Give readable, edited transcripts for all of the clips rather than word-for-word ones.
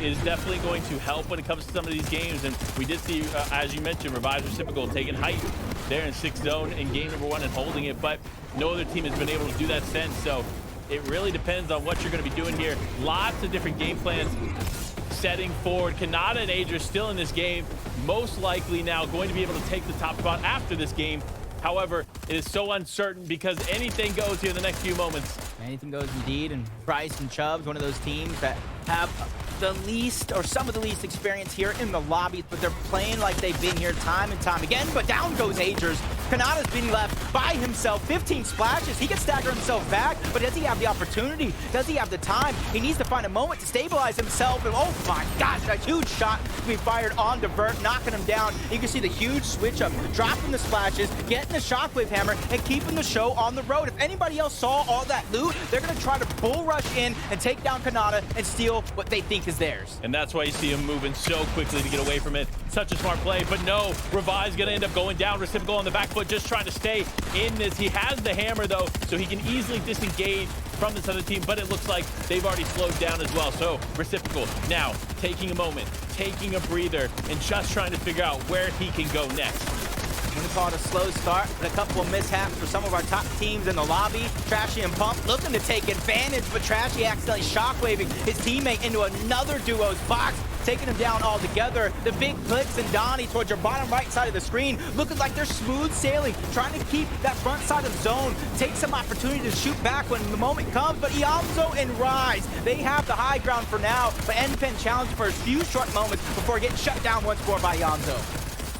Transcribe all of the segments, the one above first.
is definitely going to help when it comes to some of these games. And we did see, as you mentioned, Revive Reciprocal taking height there in 6th zone in game number 1 and holding it, but no other team has been able to do that since. So it really depends on what you're going to be doing here. Lots of different game plans setting forward. Kanata and Adra still in this game, most likely now going to be able to take the top spot after this game. However, it is so uncertain because anything goes here in the next few moments. Anything goes indeed, and Bryce and Chubbs, one of those teams that have the least or some of the least experience here in the lobbies, but they're playing like they've been here time and time again. But down goes Agers. Kanata's being left by himself. 15 splashes. He can stagger himself back, but does he have the opportunity? Does he have the time? He needs to find a moment to stabilize himself. And oh my gosh, a huge shot to be fired on Divert, knocking him down. You can see the huge switch up, dropping the splashes, getting the shockwave hammer, and keeping the show on the road. If anybody else saw all that loot, they're going to try to bull rush in and take down Kanata and steal what they think is theirs. And that's why you see him moving so quickly to get away from it. Such a smart play, but no, Revive's going to end up going down. Reciprocal on the back foot, just trying to stay in this. He has the hammer, though, so he can easily disengage from this other team, but it looks like they've already slowed down as well. So Reciprocal now taking a moment, taking a breather, and just trying to figure out where he can go next. I'm going to call it a slow start, but a couple of mishaps for some of our top teams in the lobby. Trashy and Pump looking to take advantage, but Trashy accidentally shockwaving his teammate into another duo's box, taking him down altogether. The big clicks and Donnie towards your bottom right side of the screen, looking like they're smooth sailing, trying to keep that front side of zone, take some opportunity to shoot back when the moment comes. But Iamzo and Rise, they have the high ground for now, but NPen challenged for a few short moments before getting shut down once more by Iamzo.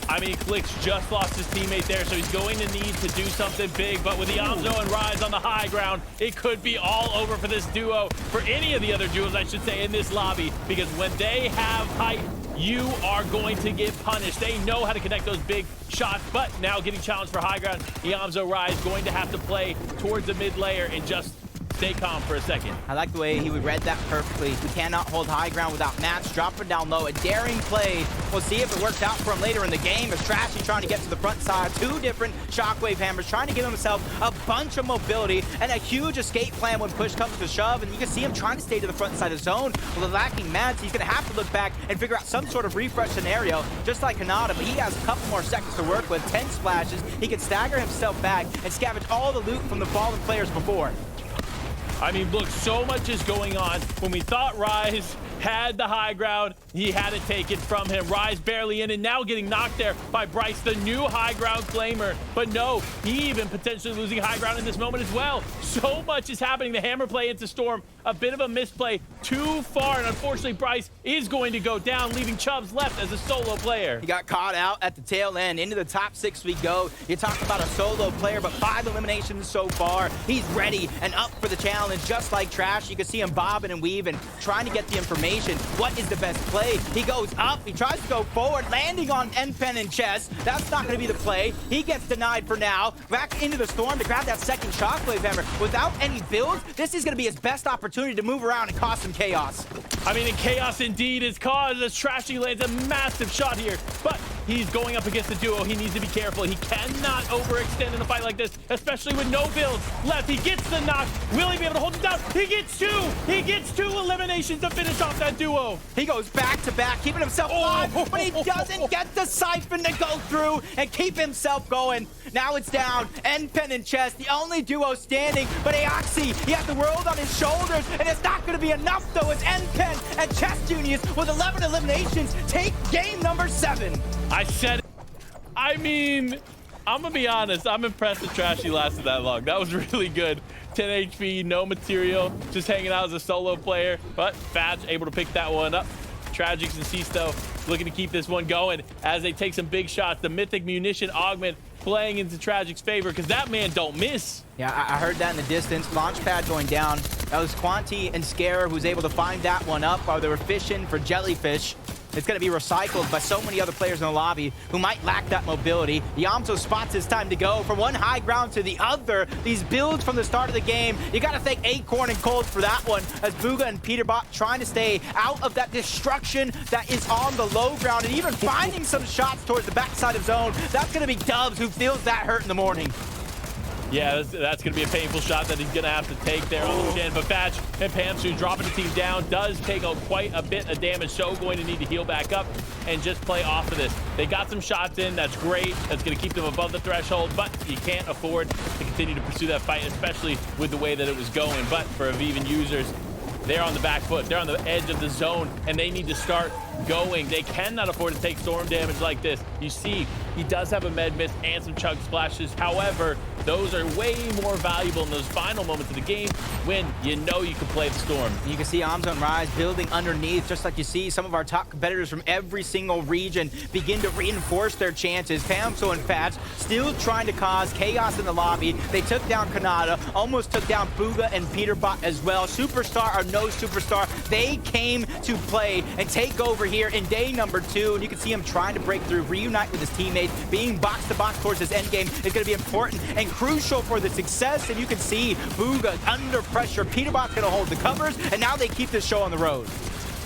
I mean, Clicks just lost his teammate there, so he's going to need to do something big. But with Iamzo and Rise on the high ground, it could be all over for this duo, for any of the other duos, I should say, in this lobby. Because when they have height, you are going to get punished. They know how to connect those big shots, but now getting challenged for high ground. Iamzo Rise going to have to play towards the mid layer and just stay calm for a second. I like the way he read that perfectly. He cannot hold high ground without Mats dropping down low. A daring play. We'll see if it works out for him later in the game. As Trashy trying to get to the front side. 2 different shockwave hammers, trying to give himself a bunch of mobility and a huge escape plan when push comes to shove. And you can see him trying to stay to the front side of zone. With lacking Mats, he's going to have to look back and figure out some sort of refresh scenario, just like Kanata. But he has a couple more seconds to work with. 10 splashes. He can stagger himself back and scavenge all the loot from the fallen players before. I mean, look, so much is going on. When we thought Rise had the high ground, he had it taken from him. Rise barely in and now getting knocked there by Bryce, the new high ground claimer. But no, he even potentially losing high ground in this moment as well. So much is happening. The hammer play into Storm, a bit of a misplay too far. And unfortunately, Bryce is going to go down, leaving Chubbs left as a solo player. He got caught out at the tail end. Into the top 6 we go. You talk about a solo player, but 5 eliminations so far. He's ready and up for the challenge, just like Trash. You can see him bobbing and weaving, trying to get the information. What is the best play? He goes up, he tries to go forward, landing on NPen and Chess. That's not going to be the play. He gets denied for now. Back into the Storm to grab that second shockwave hammer. Without any builds, this is going to be his best opportunity to move around and cause some chaos. I mean, and chaos indeed is caused as Trashy lands a massive shot here, but he's going up against the duo. He needs to be careful. He cannot overextend in a fight like this, especially with no builds left. He gets the knock. Will he be able to hold him down? He gets 2. He gets 2 eliminations to finish off that duo. He goes back to back, keeping himself alive, but he doesn't get the siphon to go through and keep himself going. Now it's down. NPen and Chess, the only duo standing, but Aoxy, he has the world on his shoulders, and it's not going to be enough, though, as NPen and Chess Juniors, with 11 eliminations, take game number 7. I said it. I mean, I'm going to be honest. I'm impressed that Trashy lasted that long. That was really good. 10 HP, no material, just hanging out as a solo player. But Fadge able to pick that one up. Tragics and Sisto looking to keep this one going as they take some big shots. The Mythic Munition Augment playing into Tragic's favor because that man don't miss. Yeah, I heard that in the distance. Launchpad going down. That was Quanti and Scare who's able to find that one up while they were fishing for jellyfish. It's going to be recycled by so many other players in the lobby who might lack that mobility. Yamso spots his time to go from one high ground to the other. These builds from the start of the game, you got to thank Acorn and Cold for that one, as Booga and Peterbot trying to stay out of that destruction that is on the low ground and even finding some shots towards the backside of zone. That's going to be Dubs who feels that hurt in the morning. Yeah, that's going to be a painful shot that he's going to have to take there on the chin. But Fatch and Pamsu dropping the team down does take quite a bit of damage, so going to need to heal back up and just play off of this. They got some shots in. That's great. That's going to keep them above the threshold, but you can't afford to continue to pursue that fight, especially with the way that it was going. But for Avivan users, they're on the back foot. They're on the edge of the zone, and they need to start going. They cannot afford to take storm damage like this. You see, he does have a med miss and some chug splashes. However, those are way more valuable in those final moments of the game when you know you can play the storm. You can see Amzo and Rise building underneath, just like you see some of our top competitors from every single region begin to reinforce their chances. Pamso and Fats still trying to cause chaos in the lobby. They took down Kanata, almost took down Booga and Peterbot as well. Superstar or no superstar, they came to play and take over here in day number 2, and you can see him trying to break through, reunite with his teammates. Being box to box towards his end game is going to be important and crucial for the success, and you can see Booga under pressure. Peterbot's going to hold the covers, and now they keep this show on the road.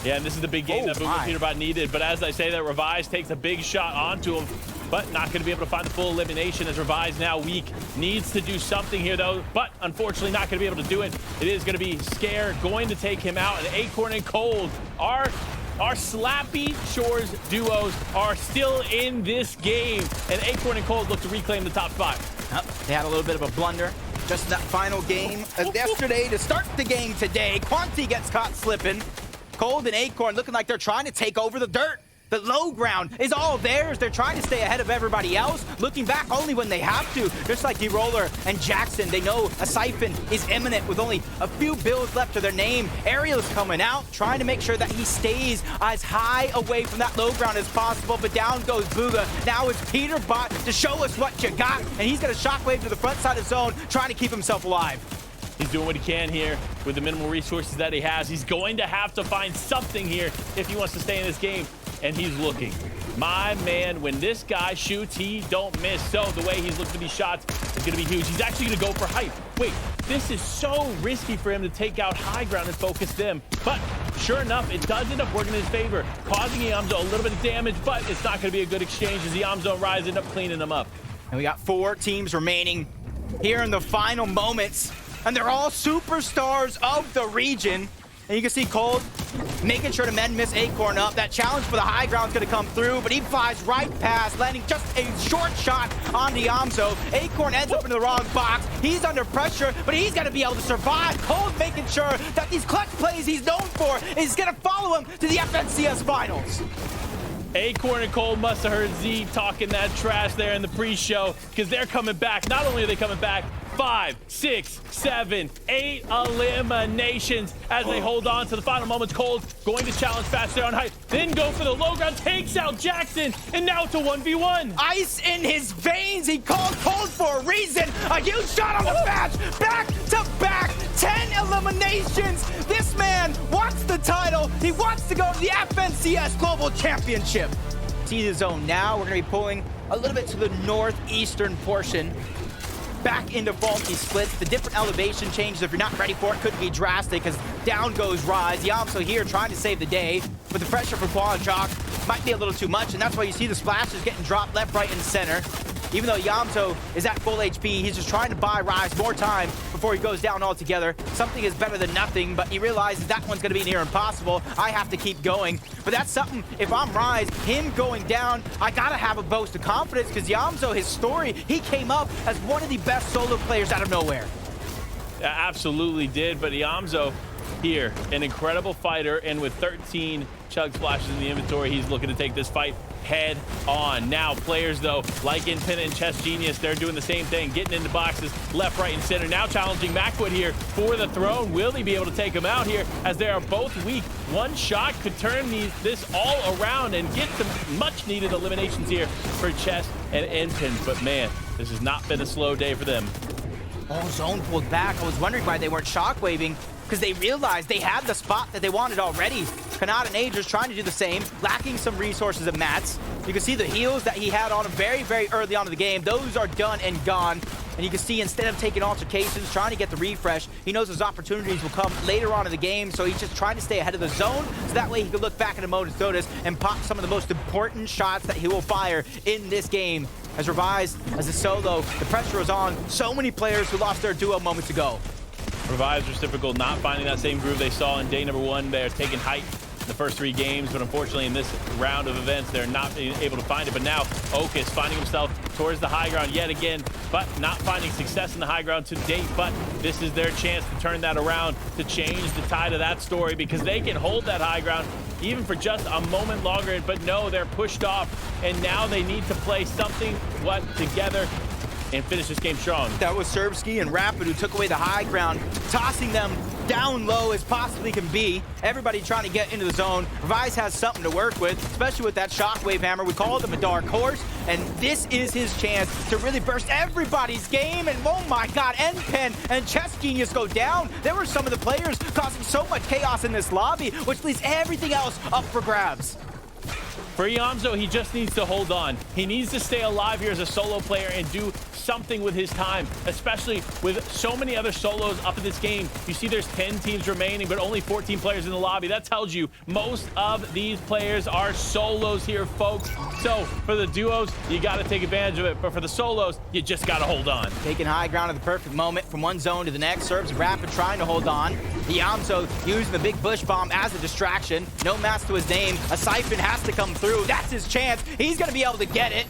Yeah, and this is the big game that Booga Peterbot needed, but as I say that, Revise takes a big shot onto him, but not going to be able to find the full elimination as Revise now weak. Needs to do something here, though, but unfortunately not going to be able to do it. It is going to be Scare going to take him out, and Acorn and Cold our Slappy Shores duos are still in this game, and Acorn and Cold look to reclaim the top spot. They had a little bit of a blunder just in that final game of yesterday to start the game today. Quanti gets caught slipping. Cold and Acorn looking like they're trying to take over the dirt. The low ground is all theirs. They're trying to stay ahead of everybody else, looking back only when they have to. Just like D-Roller and Jackson, they know a siphon is imminent with only a few builds left to their name. Ariel's coming out, trying to make sure that he stays as high away from that low ground as possible, but down goes Booga. Now it's Peterbot to show us what you got, and he's got a shockwave to the front side of zone, trying to keep himself alive. He's doing what he can here with the minimal resources that he has. He's going to have to find something here if he wants to stay in this game. And he's looking. My man, when this guy shoots, he don't miss. So the way he's looking for these shots is going to be huge. He's actually going to go for hype. Wait, this is so risky for him to take out high ground and focus them. But sure enough, it does end up working in his favor, causing Iamzo a little bit of damage, but it's not going to be a good exchange as Iamzo and Rise end up cleaning them up. And we got 4 teams remaining here in the final moments, and they're all superstars of the region. And you can see Cold making sure to miss Acorn up. That challenge for the high ground is going to come through, but he flies right past, landing just a short shot on Diamzo. Acorn ends up in the wrong box. He's under pressure, but he's going to be able to survive. Cold making sure that these clutch plays he's known for is going to follow him to the FNCS finals. Acorn and Cole must have heard Z talking that trash there in the pre-show, because they're coming back. Not only are they coming back, 5, 6, 7, 8 eliminations as they hold on to the final moments. Cold going to challenge Fast there on height, then go for the low ground, takes out Jackson, and now to 1v1. Ice in his veins. He called Cold for a reason. A huge shot on the match. Back to back, 10 eliminations. This man wants the title. He wants to go to the FNCS Global Championship. See the zone now. We're going to be pulling a little bit to the northeastern portion. Back into faulty splits. The different elevation changes, if you're not ready for it, could be drastic as down goes Rise. Yamso here trying to save the day, but the pressure for Qualichalk might be a little too much, and that's why you see the splashes getting dropped left, right, and center. Even though Yamso is at full HP, he's just trying to buy Rise more time before he goes down altogether. Something is better than nothing, but he realizes that one's going to be near impossible. I have to keep going. But that's something, if I'm Rise, him going down, I got to have a boast of confidence, because Yamso, his story, he came up as one of the best solo players out of nowhere. Yeah, absolutely did, but Yamzo here, an incredible fighter, and with 13 chug splashes in the inventory, he's looking to take this fight head on. Now players though, like Infinite and Chess Genius, they're doing the same thing, getting into boxes left, right, and center. Now challenging Macwood here for the throne. Will he be able to take him out here as they are both weak? One shot could turn this all around and get some much needed eliminations here for Chess and Infinite. But man, this has not been a slow day for them. Oh, zone pulled back. I was wondering why they weren't shockwaving, because they realized they had the spot that they wanted already. Kanata and Agers trying to do the same, lacking some resources of Mats. You can see the heals that he had on him very, very early on in the game. Those are done and gone. And you can see instead of taking altercations, trying to get the refresh, he knows those opportunities will come later on in the game, so he's just trying to stay ahead of the zone, so that way he can look back at a moment's notice and pop some of the most important shots that he will fire in this game. as Revise, as a solo. The pressure is on. So many players who lost their duo moments ago. Revive's Reciprocal not finding that same groove they saw in day number 1. They're taking height the first 3 games, but unfortunately in this round of events, they're not being able to find it. But now Oak is finding himself towards the high ground yet again, but not finding success in the high ground to date. But this is their chance to turn that around, to change the tide of that story, because they can hold that high ground even for just a moment longer. But no, they're pushed off, and now they need to play something together and finish this game strong. That was Serbsky and Rapid who took away the high ground, tossing them down low as possibly can be. Everybody trying to get into the zone. Revise has something to work with, especially with that shockwave hammer. We call them a dark horse, and this is his chance to really burst everybody's game. And oh my God, N-Pen and Chess Genius go down. There were some of the players causing so much chaos in this lobby, which leaves everything else up for grabs. For Yamzo, he just needs to hold on. He needs to stay alive here as a solo player and do something with his time, especially with so many other solos up in this game. You see there's 10 teams remaining, but only 14 players in the lobby. That tells you most of these players are solos here, folks. So for the duos, you got to take advantage of it. But for the solos, you just got to hold on. Taking high ground at the perfect moment from one zone to the next. Serbs Rapid trying to hold on. Yamzo using the big bush bomb as a distraction. No mask to his name. A siphon has to come through. That's his chance. He's going to be able to get it.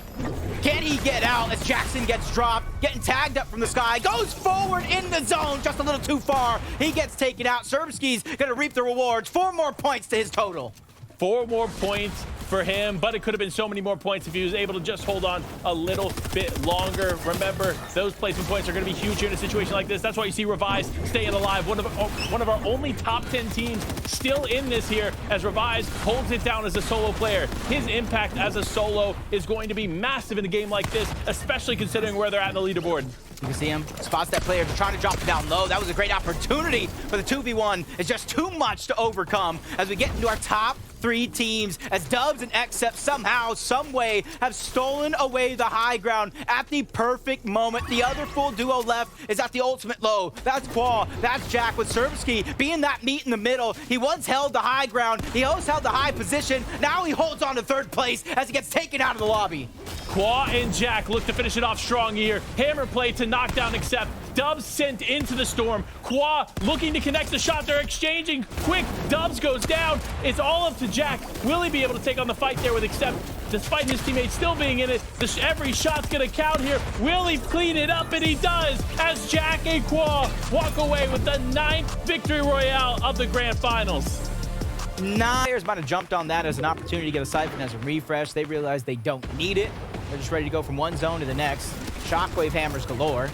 Can he get out as Jackson gets dropped, getting tagged up from the sky, goes forward in the zone, just a little too far. He gets taken out. Serbsky's going to reap the rewards. 4 more points to his total. 4 more points for him, but it could have been so many more points if he was able to just hold on a little bit longer. Remember, those placement points are going to be huge here in a situation like this. That's why you see Revise staying alive. One of our only top 10 teams still in this here, as Revise holds it down as a solo player. His impact as a solo is going to be massive in a game like this, especially considering where they're at in the leaderboard. You can see him, spots that player trying to drop it down low. That was a great opportunity for the 2v1. It's just too much to overcome as we get into our top 3 teams, as Dubs and Xcept somehow, some way have stolen away the high ground at the perfect moment. The other full duo left is at the ultimate low. That's Qual, that's Jack, with Serbsky being that meat in the middle. He once held the high ground, he always held the high position. Now he holds on to 3rd place as he gets taken out of the lobby. Qua and Jack look to finish it off strong here. Hammer play to knock down Xcept. Dubs sent into the storm. Qua looking to connect the shot. They're exchanging quick. Dubs goes down. It's all up to Jack. Will he be able to take on the fight there with Xcept? Despite his teammates still being in it, every shot's gonna count here. Will he clean it up? And he does, as Jack and Qua walk away with the 9th victory royale of the grand finals. 9 players might have jumped on that as an opportunity to get a siphon as a refresh. They realize they don't need it. They're just ready to go from one zone to the next. Shockwave hammers galore.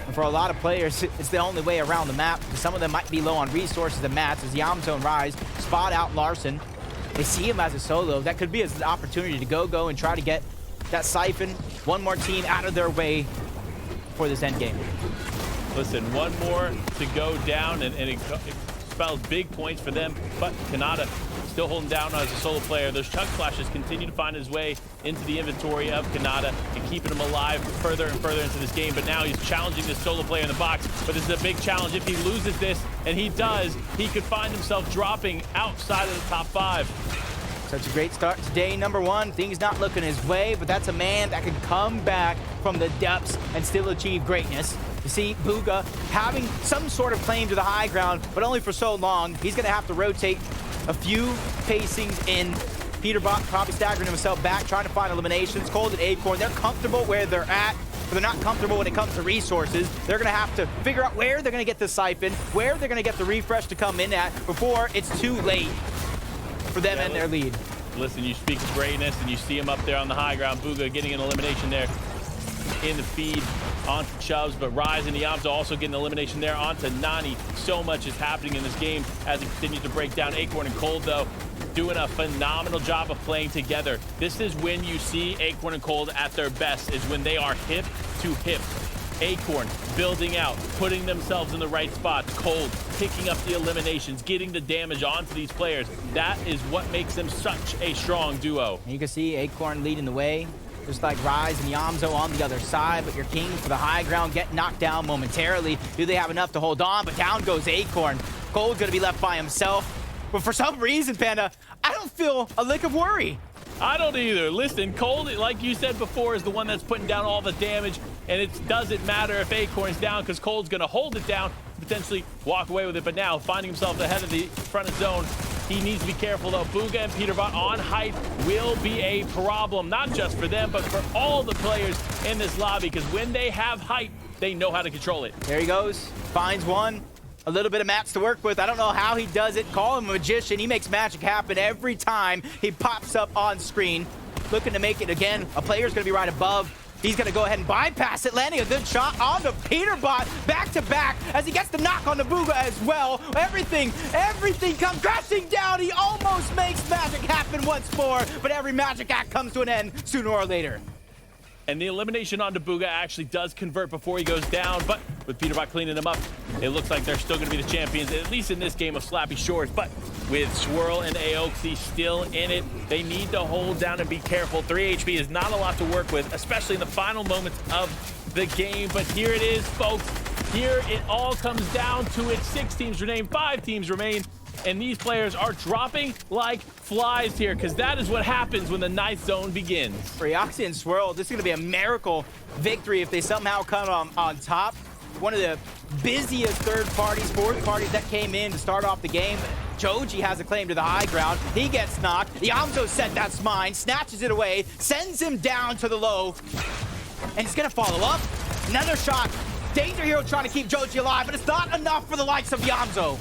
And for a lot of players, it's the only way around the map. Some of them might be low on resources and mats as Yamzo and Rise spot out Larson. They see him as a solo. That could be an opportunity to go and try to get that siphon, one more team out of their way for this end game. Listen, one more to go down, and it spells big points for them, but Kanata still holding down as a solo player. Those chunk flashes continue to find his way into the inventory of Kanata and keeping him alive further and further into this game. But now he's challenging this solo player in the box. But this is a big challenge. If he loses this, and he does, he could find himself dropping outside of the top 5. Such a great start to day number 1. Things not looking his way, but that's a man that can come back from the depths and still achieve greatness. You see Booga having some sort of claim to the high ground, but only for so long. He's going to have to rotate a few pacings in. Peterbot probably staggering himself back, trying to find eliminations. Cold and Acorn, they're comfortable where they're at, but they're not comfortable when it comes to resources. They're going to have to figure out where they're going to get the siphon, where they're going to get the refresh to come in at before it's too late for them and their lead. Listen, you speak of greatness, and you see him up there on the high ground. Booga getting an elimination there in the feed onto Chubbs, but Rise and Yamzo also getting an elimination there onto Nani. So much is happening in this game as it continues to break down. Acorn and Cold, though, doing a phenomenal job of playing together. This is when you see Acorn and Cold at their best, is when they are hip to hip. Acorn building out, putting themselves in the right spots. Cold picking up the eliminations, getting the damage onto these players. That is what makes them such a strong duo. And you can see Acorn leading the way, just like Rise and Yamzo on the other side, but your king for the high ground get knocked down momentarily. Do they have enough to hold on? But down goes Acorn. Cold's gonna be left by himself. But for some reason, Panda, I don't feel a lick of worry. I don't either. Listen, Cold, like you said before, is the one that's putting down all the damage, and it doesn't matter if Acorn's down because Cold's going to hold it down, potentially walk away with it. But now, finding himself ahead of the front of zone, he needs to be careful, though. Bugha and Peterbot on height will be a problem, not just for them, but for all the players in this lobby, because when they have height, they know how to control it. There he goes. Finds one. A little bit of mats to work with. I don't know how he does it. Call him a magician. He makes magic happen every time he pops up on screen. Looking to make it again. A player's going to be right above. He's going to go ahead and bypass it, landing a good shot on the Peterbot back-to-back as he gets the knock on the Bugha as well. Everything comes crashing down. He almost makes magic happen once more, but every magic act comes to an end sooner or later. And the elimination onto Bugha actually does convert before he goes down, but with Peterbot cleaning him up, it looks like they're still going to be the champions, at least in this game of Slappy Shores. But with Swirl and Aoxy still in it, they need to hold down and be careful. 3 HP is not a lot to work with, especially in the final moments of the game. But here it is, folks. Here it all comes down to it. 6 teams remain, 5 teams remain. And these players are dropping like flies here, because that is what happens when the ninth zone begins. For Aoxy and Swirl, this is going to be a miracle victory if they somehow come on top. One of the busiest third parties, fourth parties that came in to start off the game. Joji has a claim to the high ground. He gets knocked. Yamzo said that's mine, snatches it away, sends him down to the low, and he's going to follow up. Another shot. Danger Hero trying to keep Joji alive, but it's not enough for the likes of Yamzo.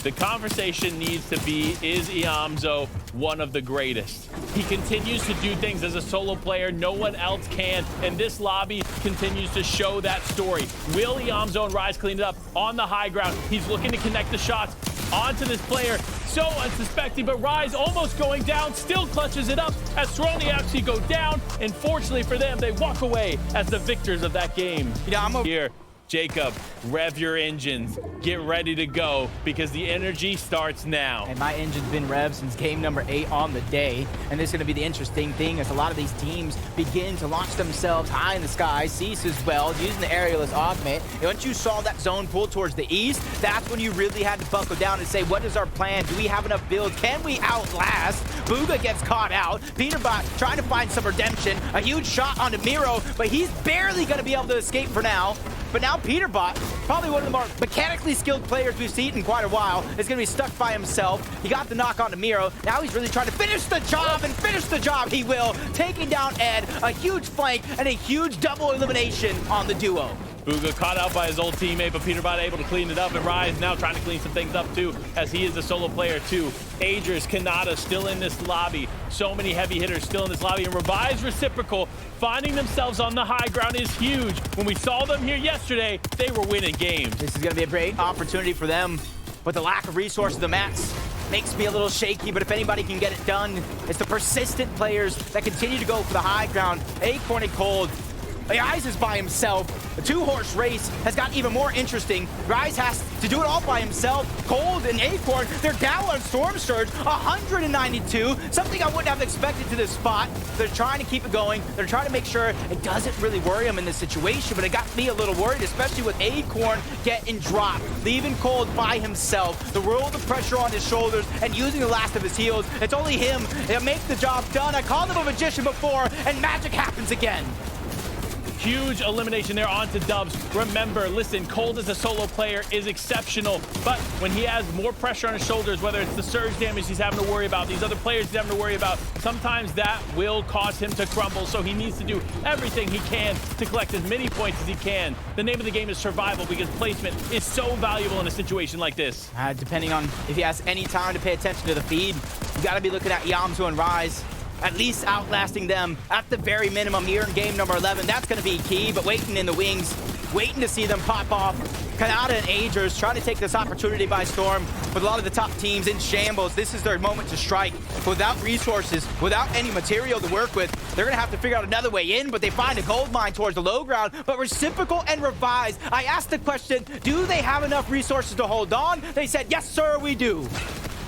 The conversation needs to be, is Iamzo one of the greatest? He continues to do things as a solo player no one else can, and this lobby continues to show that story. Will Iamzo and Rise clean it up on the high ground? He's looking to connect the shots onto this player, so unsuspecting, but Rise almost going down, still clutches it up as Swirl actually go down, and fortunately for them, they walk away as the victors of that game. You know, I'm here. Jacob, rev your engines. Get ready to go, because the energy starts now. And my engine's been revved since game number 8 on the day. And this is going to be the interesting thing as a lot of these teams begin to launch themselves high in the sky. Cease as well, using the aerialist augment. And once you saw that zone pull towards the east, that's when you really had to buckle down and say, what is our plan? Do we have enough build? Can we outlast? Bugha gets caught out. Peterbot trying to find some redemption. A huge shot onto Miro, but he's barely going to be able to escape for now. But now Peterbot, probably one of the more mechanically skilled players we've seen in quite a while, is going to be stuck by himself. He got the knock onto Miro. Now he's really trying to finish the job, and finish the job he will. Taking down Ed, a huge flank, and a huge double elimination on the duo. Bugha caught out by his old teammate, but Peterbot able to clean it up, and Rise now trying to clean some things up too, as he is a solo player too. Agers, Kanata still in this lobby. So many heavy hitters still in this lobby, and Revive's reciprocal finding themselves on the high ground is huge. When we saw them here yesterday, they were winning games. This is going to be a great opportunity for them, but the lack of resources, the mats, makes me a little shaky, but if anybody can get it done, it's the persistent players that continue to go for the high ground. Acorn and Cold. Rise is by himself. A 2-horse race has got even more interesting. Rise has to do it all by himself. Cold and Acorn, they're down on Storm Surge, 192. Something I wouldn't have expected to this spot. They're trying to keep it going. They're trying to make sure it doesn't really worry them in this situation, but it got me a little worried, especially with Acorn getting dropped, leaving Cold by himself. The world of pressure on his shoulders and using the last of his heals. It's only him that makes the job done. I called him a magician before, and magic happens again. Huge elimination there onto Dubs. Remember, listen, Cold as a solo player is exceptional, but when he has more pressure on his shoulders, whether it's the surge damage he's having to worry about, these other players he's having to worry about, sometimes that will cause him to crumble, so he needs to do everything he can to collect as many points as he can. The name of the game is survival, because placement is so valuable in a situation like this. Depending on if he has any time to pay attention to the feed, you got to be looking at Yamzu and Rise, at least outlasting them at the very minimum here in game number 11. That's going to be key, but waiting in the wings, waiting to see them pop off. Kanata and Agers trying to take this opportunity by storm. With a lot of the top teams in shambles, this is their moment to strike. Without resources, without any material to work with, they're going to have to figure out another way in, but they find a gold mine towards the low ground. But Reciprocal and Revise, I asked the question, do they have enough resources to hold on? They said, yes, sir, we do.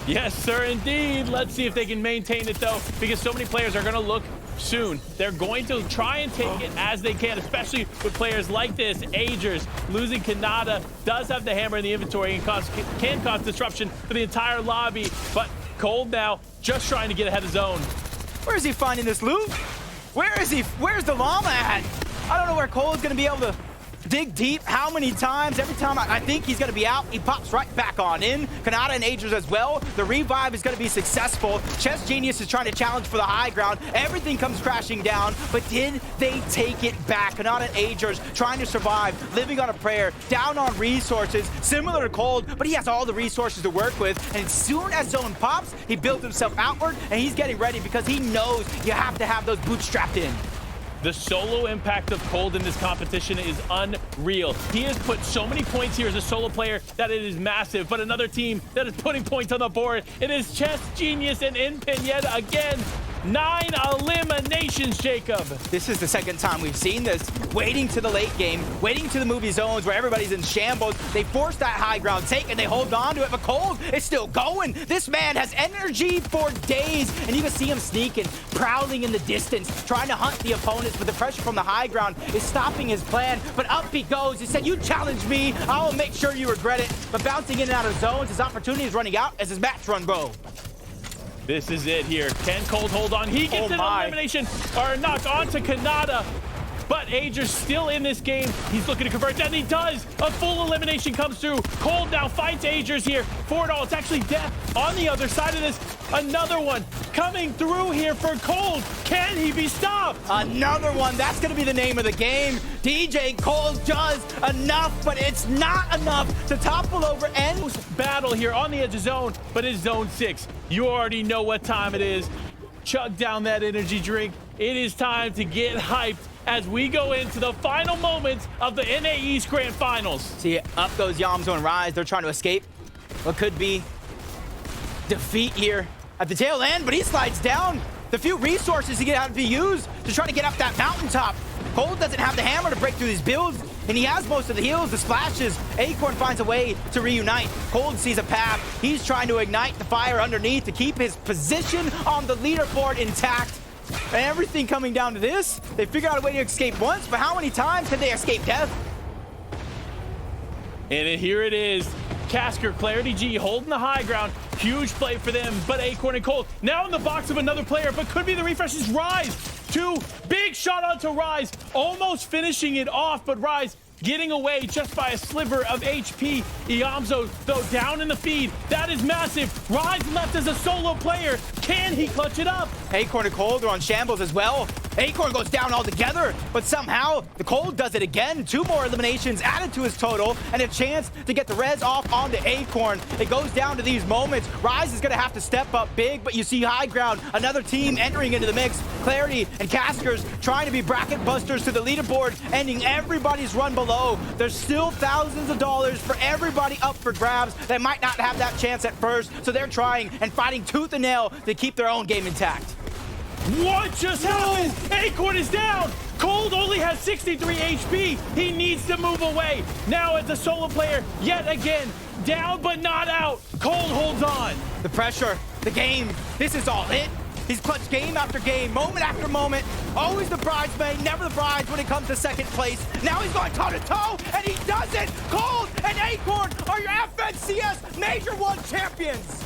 Yes, sir, indeed. Let's see if they can maintain it, though, because so many players are going to look soon. They're going to try and take it as they can, especially with players like this. Agers losing Kanata does have the hammer in the inventory and can cause disruption for the entire lobby, but Cold now just trying to get ahead of zone. Where is he finding this loot? Where is he? Where's the llama at? I don't know where Cole is going to be able to dig deep. How many times? Every time I think he's going to be out, he pops right back on in. Kanata and Agers as well. The revive is going to be successful. Chess Genius is trying to challenge for the high ground. Everything comes crashing down, but did they take it back? Kanata and Agers trying to survive, living on a prayer, down on resources, similar to Cold, but he has all the resources to work with. And as soon as Zone pops, he builds himself outward, and he's getting ready because he knows you have to have those boots strapped in. The solo impact of Cold in this competition is unreal. He has put so many points here as a solo player that it is massive, but another team that is putting points on the board, it is Chess Genius and Inpin yet again. 9 eliminations, Jacob. This is the second time we've seen this. Waiting to the late game, waiting to the movie zones where everybody's in shambles. They force that high ground take and they hold on to it, but Cold is still going. This man has energy for days, and you can see him sneaking, prowling in the distance, trying to hunt the opponents, but the pressure from the high ground is stopping his plan. But up he goes. He said, you challenge me, I will make sure you regret it. But bouncing in and out of zones, his opportunity is running out as his match run goes. This is it here. Can Cold hold on? He gets an elimination or a knock onto Kanata. But Agers still in this game. He's looking to convert, and he does. A full elimination comes through. Cold now fights Agers here for it all. It's actually death on the other side of this. Another one coming through here for Cold. Can he be stopped? Another one. That's going to be the name of the game. DJ Cold does enough, but it's not enough to topple over and battle here on the edge of zone, but it's zone 6. You already know what time it is. Chug down that energy drink. It is time to get hyped as we go into the final moments of the NAE's Grand Finals. See, up goes Yamzo and Rise. They're trying to escape what could be defeat here at the tail end, but he slides down. The few resources he have to be used to try to get up that mountaintop. Cold doesn't have the hammer to break through these builds, and he has most of the heals, the splashes. Acorn finds a way to reunite. Cold sees a path. He's trying to ignite the fire underneath to keep his position on the leaderboard intact. And everything coming down to this, they figure out a way to escape once, but how many times can they escape death? And here it is. Casker, Clarity G holding the high ground. Huge play for them, but Acorn and Cold now in the box of another player, but could be the refreshes. Rise, 2, big shot onto Rise, almost finishing it off, but Rise getting away just by a sliver of HP. Iamzo, though, down in the feed. That is massive. Rise left as a solo player. Can he clutch it up? Acorn and Cold are on shambles as well. Acorn goes down altogether, but somehow the Cold does it again. 2 more eliminations added to his total, and a chance to get the res off onto Acorn. It goes down to these moments. Rise is going to have to step up big, but you see high ground, another team entering into the mix. Clarity and Caskers trying to be bracket busters to the leaderboard, ending everybody's run below. There's still thousands of dollars for everybody up for grabs that might not have that chance at first, so they're trying and fighting tooth and nail to keep their own game intact. What just happened? Acorn is down. Cold only has 63 HP. He needs to move away. Now as a solo player, yet again, down but not out. Cold holds on. The pressure, the game, this is all it. He's clutched game after game, moment after moment. Always the bridesmaid, never the bride when it comes to second place. Now he's going toe-to-toe, and he does it! Cold and Acorn are your FNCS Major 1 champions!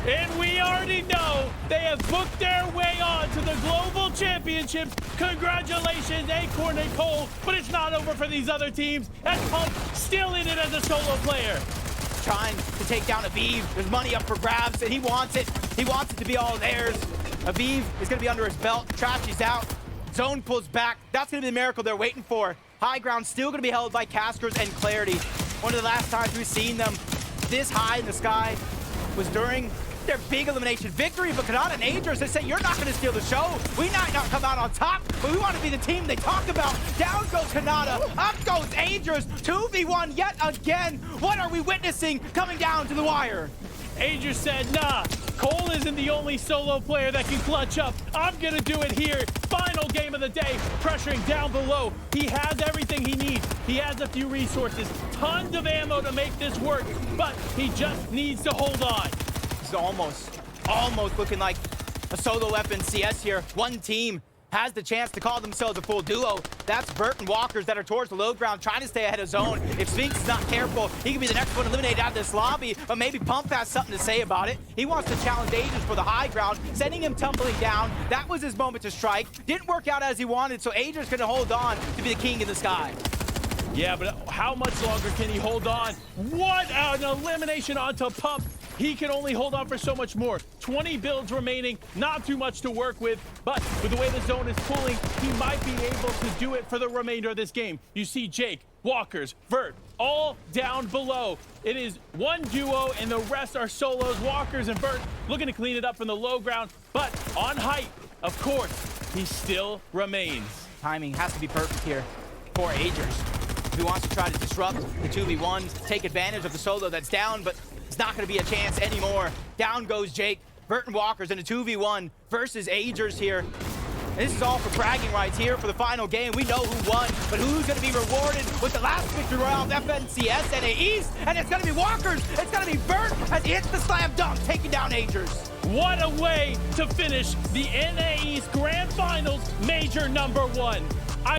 And we already know they have booked their way on to the Global Championships. Congratulations, Acorn and Cold, but it's not over for these other teams, as Pump still in it as a solo player. Trying to take down Aviv. There's money up for grabs, and he wants it. He wants it to be all theirs. Aviv is going to be under his belt. Trashy's out. Zone pulls back. That's going to be the miracle they're waiting for. High ground still going to be held by Caskers and Clarity. One of the last times we've seen them this high in the sky was during their big elimination victory, but Kanata and Agers, they say, you're not going to steal the show. We might not come out on top, but we want to be the team they talk about. Down goes Kanata, up goes Agers, 2v1 yet again. What are we witnessing coming down to the wire? Agers said, nah, Cole isn't the only solo player that can clutch up. I'm going to do it here. Final game of the day, pressuring down below. He has everything he needs. He has a few resources, tons of ammo to make this work, but he just needs to hold on. It's almost looking like a solo FNCS here. One team has the chance to call themselves a full duo. That's Burt and Walkers that are towards the low ground, trying to stay ahead of zone. If Sphinx is not careful, he can be the next one eliminated out of this lobby, but maybe Pump has something to say about it. He wants to challenge Agents for the high ground, sending him tumbling down. That was his moment to strike. Didn't work out as he wanted, so Agents gonna hold on to be the king in the sky. Yeah, but how much longer can he hold on? What an elimination onto Pump. He can only hold on for so much more. 20 builds remaining, not too much to work with, but with the way the zone is pulling, he might be able to do it for the remainder of this game. You see Jake, Walkers, Vert, all down below. It is one duo and the rest are solos. Walkers and Vert looking to clean it up from the low ground, but on height, of course, he still remains. Timing has to be perfect here for Agers. He wants to try to disrupt the 2v1s, take advantage of the solo that's down, but it's not going to be a chance anymore. Down goes Jake. Burton Walkers in a 2v1 versus Agers here. And this is all for bragging rights here for the final game. We know who won, but who's going to be rewarded with the last victory royale of FNCS NAEs? And it's going to be Walkers. It's going to be Burt as he hits the slam dunk, taking down Agers. What a way to finish the NAE's Grand Finals Major #1.